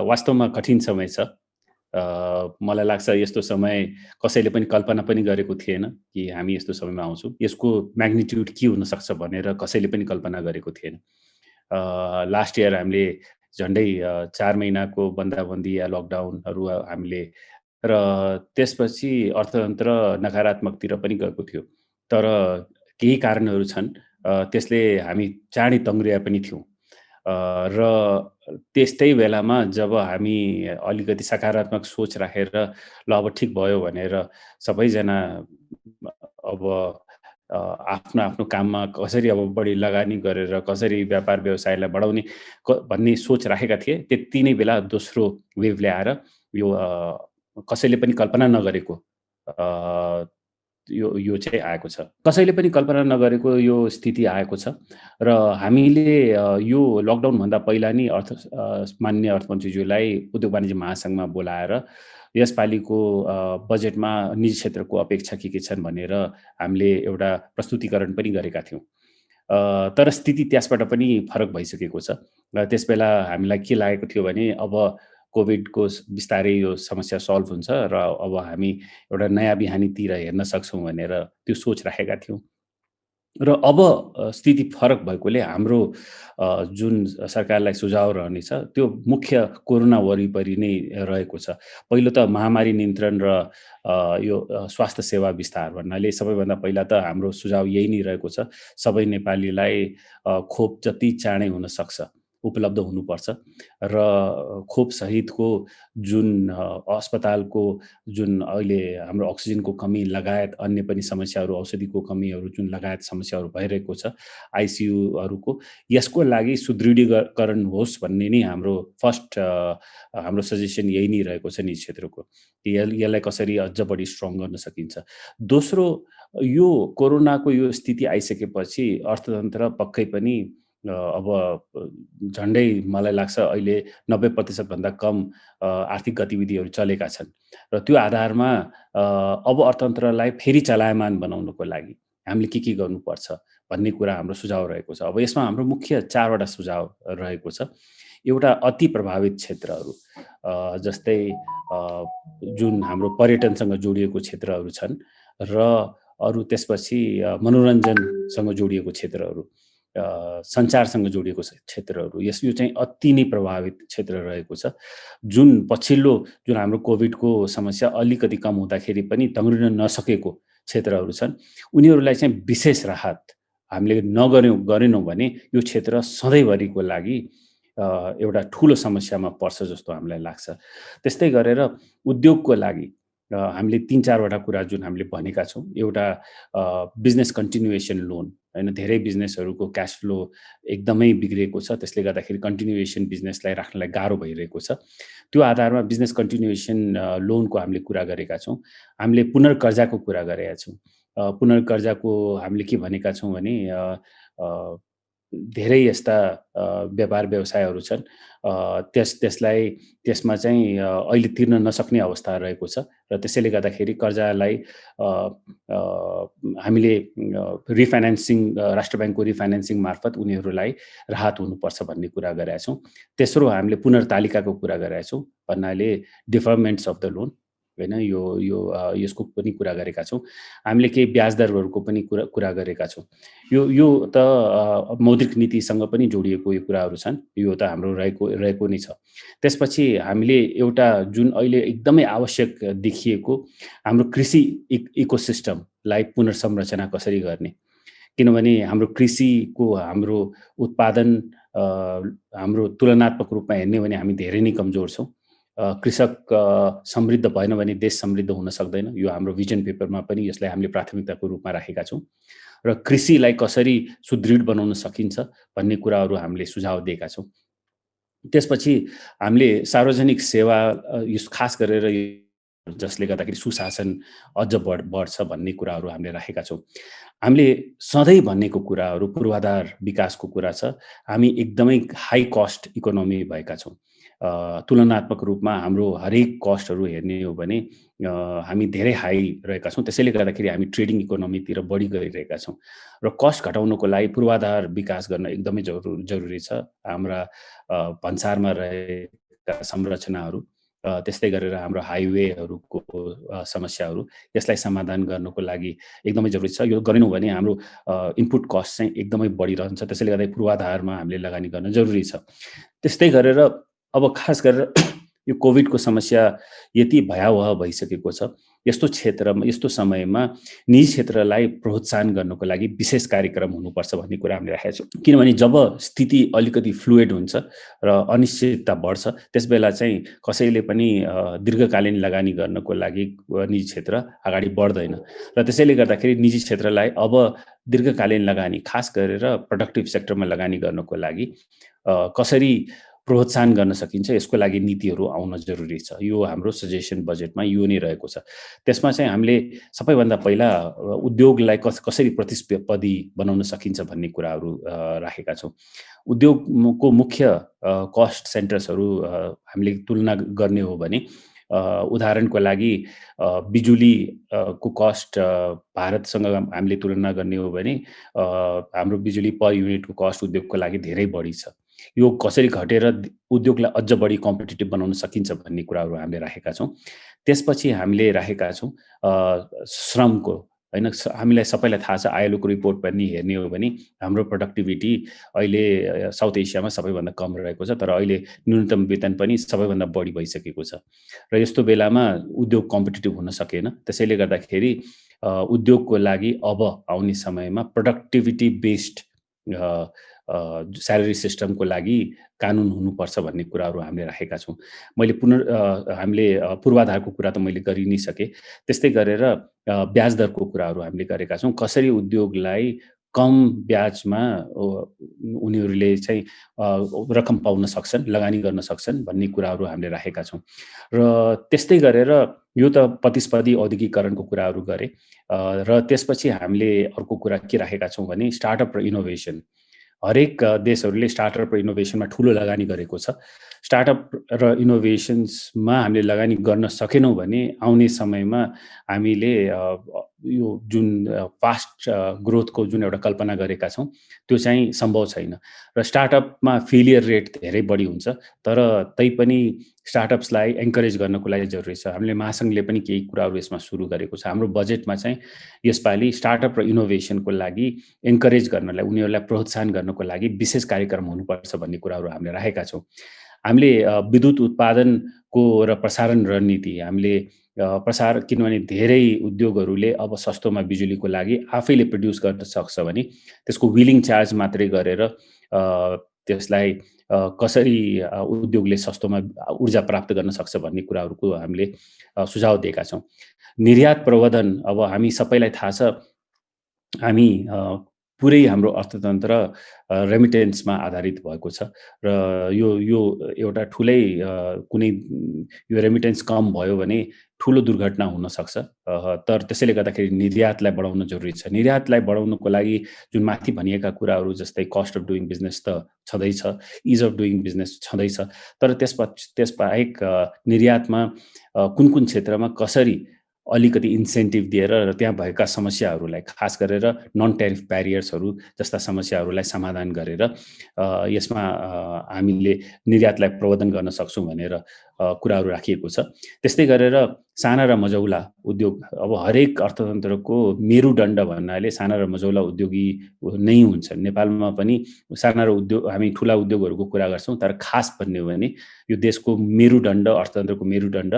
वास्तवमा कठिन समय छ। मलाई लाग्छ यस्तो समय कसैले पनि कल्पना पनि गरेको थिएन कि हामी यस्तो समयमा आउँछौँ। यसको म्याग्निट्युड के हुनसक्छ भनेर कसैले पनि कल्पना गरेको थिएन। लास्ट इयर हामीले झन्डै 4 महिनाको बन्दाबन्दी या लकडाउनहरू हामीले र त्यसपछि अर्थतन्त्र नकारात्मकतिर पनि गएको थियो। तर केही कारणहरू छन् त्यसले हामी चाँडै तङ्ग्रिया पनि थियौँ। र त्यस्तै बेलामा जब हामी अलिकति सकारात्मक सोच राखेर ल अब ठिक भयो भनेर सबैजना अब आफ्नो आफ्नो काममा कसरी अब बढी लगानी गरेर कसरी व्यापार व्यवसायलाई बढाउने भन्ने सोच राखेका थिए। त्यति नै बेला दोस्रो वेभले आएर यो कसैले पनि कल्पना नगरेको अ, यो चाहिँ आएको छ। कसैले पनि कल्पना नगरेको यो स्थिति आएको छ र हामीले यो लकडाउनभन्दा पहिला नि माननीय अर्थमन्त्रीज्यूलाई उद्योग वाणिज्य महासङ्घमा बोलाएर यसपालिको बजेटमा निजी क्षेत्रको अपेक्षा के छन् भनेर हामीले एउटा प्रस्तुतीकरण पनि गरेका थियौँ। तर स्थिति त्यसबाट पनि फरक भइसकेको छ। र त्यसबेला हामीलाई के लागेको थियो भने अब कोभिडको बिस्तारै यो समस्या सल्भ हुन्छ र अब हामी एउटा नयाँ बिहानीतिर हेर्न सक्छौँ भनेर त्यो सोच राखेका थियौँ। र अब स्थिति फरक भएकोले हाम्रो जुन सरकारलाई सुझाव रहनेछ त्यो मुख्य कोरोना वरिपरि नै रहेको छ। पहिलो त महामारी नियन्त्रण र यो स्वास्थ्य सेवा विस्तार भन्नाले सबैभन्दा पहिला त हाम्रो सुझाव यही नै रहेको छ। सबै नेपालीलाई खोप जति चाँडै हुन सक्छ उपलब्ध हुनुपर्छ र खोप सहितको जुन अस्पतालको जुन अहिले हाम्रो अक्सिजनको कमी लगायत अन्य पनि समस्याहरू औषधिको कमीहरू जुन लगायत समस्याहरू भइरहेको छ आइसियुहरूको यसको लागि सुदृढीकरण होस् भन्ने नै हाम्रो फर्स्ट हाम्रो सजेसन यही नै रहेको छ निजी क्षेत्रको। यसलाई कसरी अझ बढी स्ट्रङ गर्न सकिन्छ। दोस्रो यो कोरोनाको यो स्थिति आइसकेपछि अर्थतन्त्र पक्कै पनि अब झन्डै मलाई लाग्छ अहिले 90% भन्दा कम आर्थिक गतिविधिहरू चलेका छन् र त्यो आधारमा अब अर्थतन्त्रलाई फेरि चलायमान बनाउनको लागि हामीले के गर्नुपर्छ भन्ने कुरा हाम्रो सुझाव रहेको छ। अब यसमा हाम्रो मुख्य 4 वटा सुझाव रहेको छ। एउटा अति प्रभावित क्षेत्रहरू जस्तै जुन हाम्रो पर्यटनसँग जोडिएको क्षेत्रहरू छन् र अरू त्यसपछि मनोरञ्जनसँग जोडिएको क्षेत्रहरू सञ्चारसँग जोडिएको क्षेत्रहरू यो चाहिँ अति नै प्रभावित क्षेत्र रहेको छ। जुन पछिल्लो जुन हाम्रो कोभिडको समस्या अलिकति कम हुँदाखेरि पनि तङ्ग्रिन नसकेको क्षेत्रहरू छन् उनीहरूलाई चाहिँ विशेष राहत हामीले गरेनौँ भने यो क्षेत्र सधैँभरिको लागि एउटा ठुलो समस्यामा पर्छ जस्तो हामीलाई लाग्छ। त्यस्तै गरेर उद्योगको लागि हामीले 3-4 वटा कुरा जुन हामीले भनेका छौँ। एउटा बिजनेस कन्टिन्युएसन लोन हैन, धेरै बिजनेसहरूको क्यास फ्लो एकदमै बिग्रेको छ। त्यसले गर्दाखेरि कन्टिन्युएसन बिजनेसलाई राख्नलाई गाह्रो भइरहेको छ। त्यो आधारमा बिजनेस कन्टिन्युएसन लोनको हामीले कुरा गरेका छौँ। हामीले पुनर्कर्जाको कुरा गरेका छौँ। पुनर्कर्जाको हामीले के भनेका छौँ भने धेरै यस्ता व्यापार व्यवसायहरू छन् त्यसमा चाहिँ अहिले तिर्न नसक्ने अवस्था रहेको छ र त्यसैले गर्दाखेरि कर्जालाई हामीले रिफाइनेन्सिङ राष्ट्र ब्याङ्कको रिफाइनेन्सिङ मार्फत उनीहरूलाई राहत हुनुपर्छ भन्ने कुरा गरेका छौँ। तेस्रो हामीले पुनर्तालिकाको कुरा गरेका छौँ भन्नाले डिफर्मेन्ट्स अफ द लोन हैन, यसको पनि कुरा गरेका छौँ। हामीले केही ब्याज दरहरूको पनि कुरा गरेका छौँ। यो त मौद्रिक नीतिसँग पनि जोडिएको यो कुराहरू छन्। यो त हाम्रो रहेको नै छ। त्यसपछि हामीले एउटा जुन अहिले एकदमै आवश्यक देखिएको हाम्रो कृषि इकोसिस्टमलाई पुनर्संरचना कसरी गर्ने, किनभने हाम्रो कृषिको हाम्रो उत्पादन हाम्रो तुलनात्मक रूपमा हेर्ने भने हामी धेरै नै कमजोर छौँ। कृषक समृद्ध भएन भने देश समृद्ध हुन सक्दैन। यो हाम्रो भिजन पेपरमा पनि यसलाई हामीले प्राथमिकताको रूपमा राखेका छौँ र कृषिलाई कसरी सुदृढ बनाउन सकिन्छ भन्ने कुराहरू हामीले सुझाव दिएका छौँ। त्यसपछि हामीले सार्वजनिक सेवा खास गरेर जसले गर्दाखेरि सुशासन अझ बढ्छ भन्ने कुराहरू हामीले राखेका छौँ। हामीले सधैँ भनेको कुराहरू पूर्वाधार विकासको कुरा छ। हामी एकदमै हाई कस्ट इकोनोमी भएका छौँ। तुलनात्मक रूपमा हाम्रो हरेक कस्टहरू हेर्ने हो भने हामी धेरै हाई रहेका छौँ। त्यसैले गर्दाखेरि हामी ट्रेडिङ इकोनोमीतिर बढी गइरहेका छौँ र कस्ट घटाउनको लागि पूर्वाधार विकास गर्न एकदमै जरुरी छ। हाम्रा भन्सारमा सडकका संरचनाहरू, त्यस्तै गरेर हाम्रो हाइवेहरूको समस्याहरू, यसलाई समाधान गर्नको लागि एकदमै जरुरी छ। यो गरेनौँ भने हाम्रो इनपुट कस्ट चाहिँ एकदमै बढिरहन्छ। त्यसैले गर्दा पूर्वाधारमा हामीले लगानी गर्न जरुरी छ। त्यस्तै गरेर अब खास गरेर यो कोभिडको समस्या यति भयावह भइसकेको छ। यस्तो क्षेत्रमा, यस्तो समयमा निजी क्षेत्रलाई प्रोत्साहन गर्नको लागि विशेष कार्यक्रम हुनुपर्छ भन्ने कुरा हामीले राखेका छौँ। किनभने जब स्थिति अलिकति फ्लुइड हुन्छ र अनिश्चितता बढ्छ, त्यसबेला चाहिँ कसैले पनि दीर्घकालीन लगानी गर्नको लागि निजी क्षेत्र अगाडि बढ्दैन र त्यसैले गर्दाखेरि निजी क्षेत्रलाई अब दीर्घकालीन लगानी, खास गरेर प्रोडक्टिभ सेक्टरमा लगानी गर्नको लागि कसरी प्रोत्साहन गर्न सकिन्छ, यसको लागि नीतिहरू आउन जरुरी छ। यो हाम्रो सजेसन बजेटमा यो नै रहेको छ। त्यसमा चाहिँ हामीले सबैभन्दा पहिला उद्योगलाई कसरी प्रतिस्पर्धी बनाउन सकिन्छ भन्ने कुराहरू राखेका छौँ। उद्योगको मुख्य कस्ट सेन्टर्सहरू हामीले तुलना गर्ने हो भने उदाहरणको लागि बिजुली को कस्ट भारतसँग हामीले तुलना गर्ने हो भने हाम्रो बिजुली पर युनिटको कस्ट उद्योगको लागि धेरै बढी छ। यो कसरी घटेर उद्योगलाई अझ बढी कम्पिटिटिभ बनाउन सकिन्छ भन्ने कुराहरू हामीले राखेका छौँ। त्यसपछि हामीले राखेका छौँ श्रमको, हैन, हामीलाई सबैलाई थाहा छ, आइएलओको रिपोर्ट पनि हेर्ने हो भने हाम्रो प्रोडक्टिभिटी अहिले साउथ एसियामा सबैभन्दा कम रहेको छ, तर अहिले न्यूनतम वेतन पनि सबैभन्दा बढी भइसकेको छ र यस्तो बेलामा उद्योग कम्पिटिटिभ हुन सकेन। त्यसैले गर्दाखेरि उद्योगको लागि अब आउने समयमा प्रोडक्टिभिटी बेस्ड स्यालेरी सिस्टमको लागि कानुन हुनुपर्छ भन्ने कुराहरू हामीले राखेका छौँ। हामीले पूर्वाधारको कुरा त मैले गरि नै सकेँ। त्यस्तै गरेर ब्याज दरको कुराहरू हामीले गरेका छौँ। कसरी उद्योगलाई कम ब्याजमा उनीहरूले चाहिँ रकम पाउन सक्छन्, लगानी गर्न सक्छन् भन्ने कुराहरू हामीले राखेका छौँ। र त्यस्तै गरेर यो त प्रतिस्पर्धी औद्योगिकरणको कुराहरू गरे र त्यसपछि हामीले अर्को कुरा के राखेका छौँ भने स्टार्टअप र इनोभेसन। हरेक देशहरूले स्टार्टअप र इनोभेसनमा ठुलो लगानी गरेको छ। स्टार्टअप र इनोभेसन्समा हामीले लगानी गर्न सकेनौँ भने आउने समयमा हामीले यो जुन फास्ट ग्रोथको जुन एउटा कल्पना गरेका छौँ त्यो चाहिँ सम्भव छैन र स्टार्टअपमा फेलियर रेट धेरै बढी हुन्छ। तर तैपनि स्टार्टअप्सलाई एन्करेज गर्नको लागि जरुरी छ। हामीले महासङ्घले पनि केही कुराहरू यसमा सुरु गरेको छ। हाम्रो बजेटमा चाहिँ यसपालि स्टार्टअप र इनोभेसनको लागि एन्करेज गर्नलाई, उनीहरूलाई प्रोत्साहन गर्नको लागि विशेष कार्यक्रम हुनुपर्छ भन्ने कुराहरू हामीले राखेका छौँ। हामीले विद्युत उत्पादनको र प्रसारण रणनीति हामीले किनभने धेरै उद्योगहरूले अब सस्तोमा बिजुलीको लागि आफैले प्रड्युस गर्न सक्छ भने त्यसको विलिङ चार्ज मात्रै गरेर त्यसलाई कसरी उद्योगले सस्तोमा ऊर्जा प्राप्त गर्न सक्छ भन्ने कुराहरूको हामीले सुझाव दिएका छौँ। निर्यात प्रवर्धन, अब हामी सबैलाई थाहा छ, हामी पुरै हाम्रो अर्थतन्त्र रेमिटेन्समा आधारित भएको छ र यो एउटा ठुलै कुनै यो रेमिटेन्स कम भयो भने ठुलो दुर्घटना हुन सक्छ। तर त्यसैले गर्दाखेरि निर्यातलाई बढाउन जरुरी छ। निर्यातलाई बढाउनको लागि जुन माथि भनिएका कुराहरू जस्तै कस्ट अफ डुइङ बिजनेस त छँदैछ, इज अफ डुइङ बिजनेस छँदैछ, तर त्यसबाहेक निर्यातमा कुन क्षेत्रमा कसरी अलिकति इन्सेन्टिभ दिएर र त्यहाँ भएका समस्याहरूलाई, खास गरेर नन ट्यारिफ ब्यारियर्सहरू जस्ता समस्याहरूलाई समाधान गरेर यसमा हामीले निर्यातलाई प्रवर्धन गर्न सक्छौँ भनेर कुराहरू राखिएको छ। त्यस्तै गरेर साना र मझौला उद्योग, अब हरेक अर्थतन्त्रको मेरुदण्ड भन्नाले साना र मझौला उद्योगी नै हुन्छ। नेपालमा पनि साना र हामी ठुला उद्योगहरूको कुरा गर्छौँ, तर खास भन्ने हो भने यो देशको मेरुदण्ड, अर्थतन्त्रको मेरुदण्ड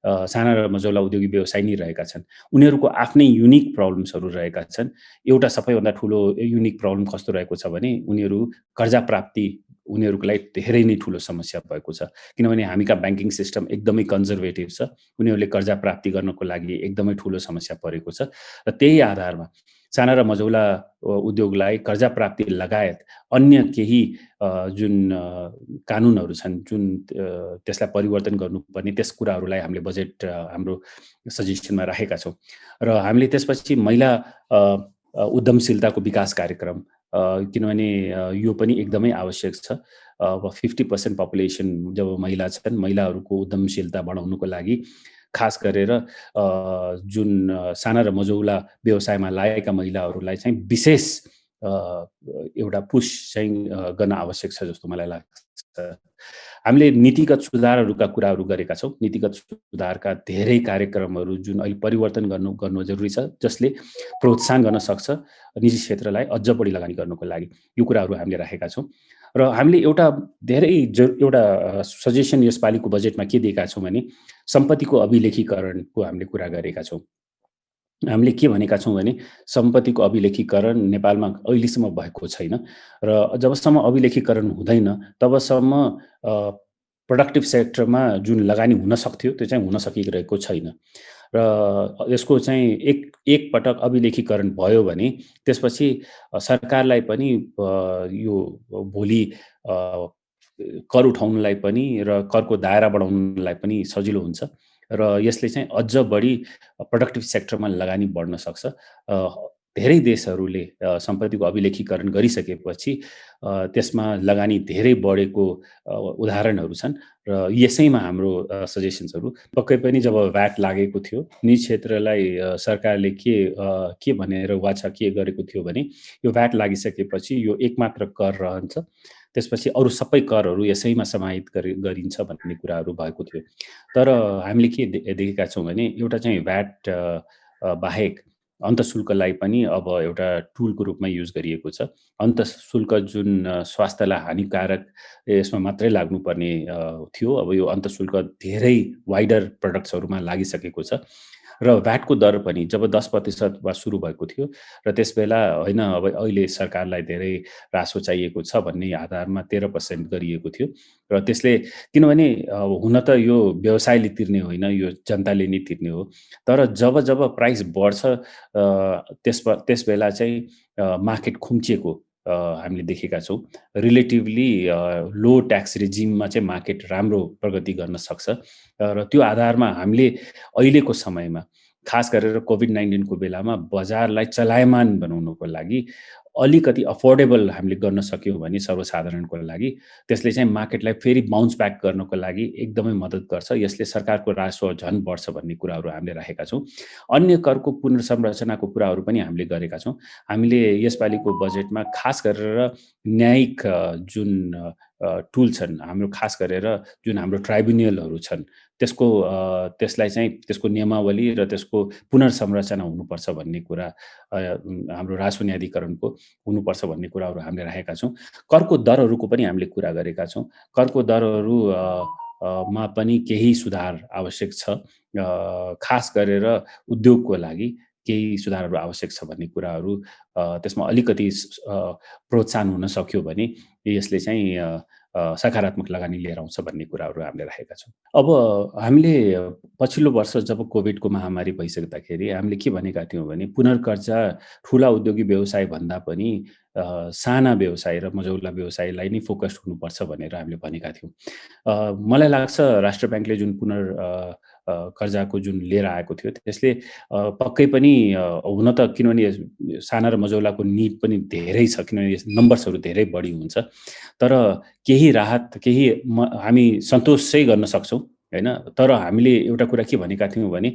साना र मझौला उद्योगी व्यवसाय नै रहेका छन्। उनीहरूको आफ्नै युनिक प्रब्लम्सहरू रहेका छन्। एउटा सबैभन्दा ठुलो युनिक प्रब्लम कस्तो रहेको छ भने उनीहरू कर्जा प्राप्ति, उनीहरूको लागि धेरै नै ठुलो समस्या भएको छ। किनभने हामीका ब्याङ्किङ सिस्टम एकदमै कन्जर्भेटिभ छ। उनीहरूले कर्जा प्राप्ति गर्नको लागि एकदमै ठुलो समस्या परेको छ र त्यही आधारमा साना र मझौला उद्योगलाई कर्जा प्राप्ति लगायत अन्य केही जुन कानुनहरू छन्, जुन त्यसलाई परिवर्तन गर्नुपर्ने, त्यस कुराहरूलाई हामीले बजेट हाम्रो सजेसनमा राखेका छौँ। र हामीले त्यसपछि महिला उद्यमशीलताको विकास कार्यक्रम, किनभने यो पनि एकदमै आवश्यक छ। अब 50% पपुलेसन जब महिला छन्, महिलाहरूको उद्यमशीलता बढाउनुको लागि खास गरेर जुन साना र मझौला व्यवसायमा लागेका महिलाहरूलाई चाहिँ विशेष एउटा पुस चाहिँ गर्न आवश्यक छ जस्तो मलाई लाग्छ। हामीले नीतिगत सुधारहरूका कुराहरू गरेका छौँ। नीतिगत सुधारका धेरै कार्यक्रमहरू जुन अहिले परिवर्तन गर्नु जरुरी छ, जसले प्रोत्साहन गर्न सक्छ निजी क्षेत्रलाई अझ बढी लगानी गर्नुको लागि। यो कुराहरू हामीले राखेका छौँ र हामीले एउटा धेरै एउटा सजेसन यसपालिको बजेटमा के दिएका छौँ भने सम्पत्तिको अभिलेखीकरणको हामीले कुरा गरेका छौँ। हामीले के भनेका छौँ भने सम्पत्तिको अभिलेखीकरण नेपालमा अहिलेसम्म भएको छैन र जबसम्म अभिलेखीकरण हुँदैन तबसम्म प्रोडक्टिभ सेक्टरमा जुन लगानी हुन सक्थ्यो त्यो चाहिँ हुन सकिरहेको छैन र यसको चाहिँ एक पटक अभिलेखीकरण भयो भने त्यसपछि सरकारलाई पनि यो भोलि कर उठाउनलाई पनि र करको दायरा बढाउनलाई पनि सजिलो हुन्छ र यसले चाहिँ अझ बढी प्रोडक्टिभ सेक्टरमा लगानी बढ्न सक्छ। धेरै देशहरूले सम्पत्तिको अभिलेखीकरण गरिसकेपछि त्यसमा लगानी धेरै बढेको उदाहरणहरू छन् र यसैमा हाम्रो सजेसन्सहरू पक्कै पनि जब भ्याट लागेको थियो निजी क्षेत्रलाई सरकारले के भनेर वाचा के गरेको थियो भने यो भ्याट लागिसकेपछि यो एकमात्र कर रहन्छ, त्यसपछि अरू सबै करहरू यसैमा समाहित गरिन्छ भन्ने कुराहरू भएको थियो। तर हामीले के देखेका छौँ भने एउटा चाहिँ भ्याट बाहेक अन्तःशुल्कलाई पनि अब एउटा टुलको रूपमा युज गरिएको छ। अन्तःशुल्क जुन स्वास्थ्यलाई हानिकारक यसमा मात्रै लाग्नुपर्ने थियो, अब यो अन्तःशुल्क धेरै वाइडर प्रडक्ट्सहरूमा लागिसकेको छ र भ्याटको दर पनि जब 10% वा सुरु भएको थियो र त्यसबेला होइन अब अहिले सरकारलाई धेरै रासो चाहिएको छ भन्ने आधारमा 13% गरिएको थियो र त्यसले किनभने हुन त यो व्यवसायले तिर्ने होइन, यो जनताले नै तिर्ने हो। तर जब जब प्राइस बढ्छ त्यसबेला चाहिँ मार्केट खुम्चिएको हामीले देखेका छौँ। रिलेटिभली लो ट्याक्स रिजिममा चाहिँ मार्केट राम्रो प्रगति गर्न सक्छ र त्यो आधारमा हामीले अहिलेको समयमा खास गरेर कोभिड-19 को बेलामा बजारलाई चलायमान बनाउनको लागि अलिकति अफोर्डेबल हामीले गर्न सक्यौँ भने सर्वसाधारणको लागि त्यसले चाहिँ मार्केटलाई फेरि बाउन्स ब्याक गर्नको लागि एकदमै मद्दत गर्छ। यसले सरकारको राजस्व झन् बढ्छ भन्ने कुराहरू हामीले राखेका छौँ। अन्य करको पुनर्संरचनाको कुराहरू पनि हामीले गरेका छौँ। हामीले यसपालिको बजेटमा खास गरेर न्यायिक जुन टुल छन्, हाम्रो खास गरेर जुन हाम्रो ट्राइब्युनलहरू छन् त्यसलाई चाहिँ त्यसको नियमावली र त्यसको पुनर्संरचना हुनुपर्छ भन्ने कुरा हाम्रो राजस्व न्यायाधिकरणको हुनुपर्छ भन्ने कुराहरू हामीले राखेका छौँ। करको दरहरूको पनि हामीले कुरा गरेका छौँ। करको दरहरू मा पनि केही सुधार आवश्यक छ। खास गरेर उद्योगको लागि केही सुधारहरू आवश्यक छ भन्ने कुराहरू त्यसमा अलिकति प्रोत्साहन हुन सक्यो भने यसले चाहिँ सकारात्मक लगानी लिएर आउँछ भन्ने कुराहरू हामीले राखेका छौँ। अब हामीले पछिल्लो वर्ष जब कोभिडको महामारी भइसक्दाखेरि हामीले के भनेका थियौँ भने पुनर्कर्जा ठुला उद्योगी व्यवसाय भन्दा पनि साना व्यवसाय र मझौला व्यवसायलाई नै फोकस्ड हुनुपर्छ भनेर हामीले भनेका थियौँ। मलाई लाग्छ राष्ट्र ब्याङ्कले जुन कर्जाको जुन लिएर आएको थियो त्यसले पक्कै पनि हुन त किनभने साना र मझौलाको निड पनि धेरै छ, किनभने नम्बर्सहरू धेरै बढी हुन्छ। तर केही राहत हामी सन्तोष चाहिँ गर्न सक्छौँ होइन। तर हामीले एउटा कुरा के भनेका थियौँ भने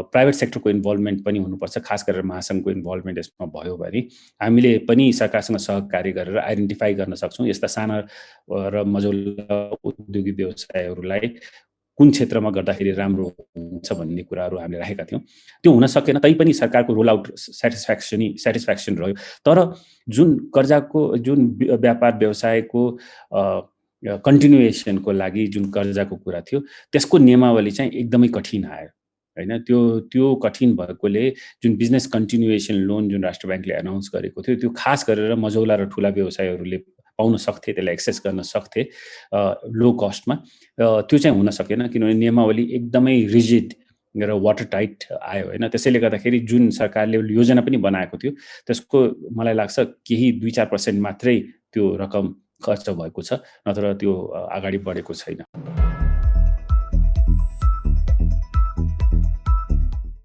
प्राइभेट सेक्टरको इन्भल्भमेन्ट पनि हुनुपर्छ। खास गरेर महासङ्घको इन्भल्भमेन्ट यसमा भयो भने हामीले पनि सरकारसँग सहकार्य गरेर आइडेन्टिफाई गर्न सक्छौँ यस्ता साना र मझौला उद्योगी व्यवसायहरूलाई कुन क्षेत्रमा गर्दाखेरि राम्रो हुन्छ भन्ने कुराहरू हामीले राखेका थियौँ। त्यो हुन सकेन तैपनि सरकारको रोल आउट सेटिस्फ्याक्सन रह्यो। तर जुन कर्जाको जुन व्यापार व्यवसायको कन्टिन्युएसनको लागि जुन कर्जाको कुरा थियो त्यसको नियमावली चाहिँ एकदमै कठिन आयो होइन। त्यो कठिन भएकोले जुन बिजनेस कन्टिन्युएसन लोन जुन राष्ट्र ब्याङ्कले एनाउन्स गरेको थियो त्यो खास गरेर मझौला र ठुला व्यवसायहरूले पाउन सक्थे, त्यसलाई एक्सेस गर्न सक्थे लो कस्टमा। त्यो चाहिँ हुन सकेन किनभने नियमावली एकदमै रिजिड र वाटर टाइट आयो होइन। त्यसैले गर्दाखेरि जुन सरकारले योजना पनि बनाएको थियो त्यसको मलाई लाग्छ केही 2-4% मात्रै त्यो रकम खर्च भएको छ, नत्र त्यो अगाडि बढेको छैन।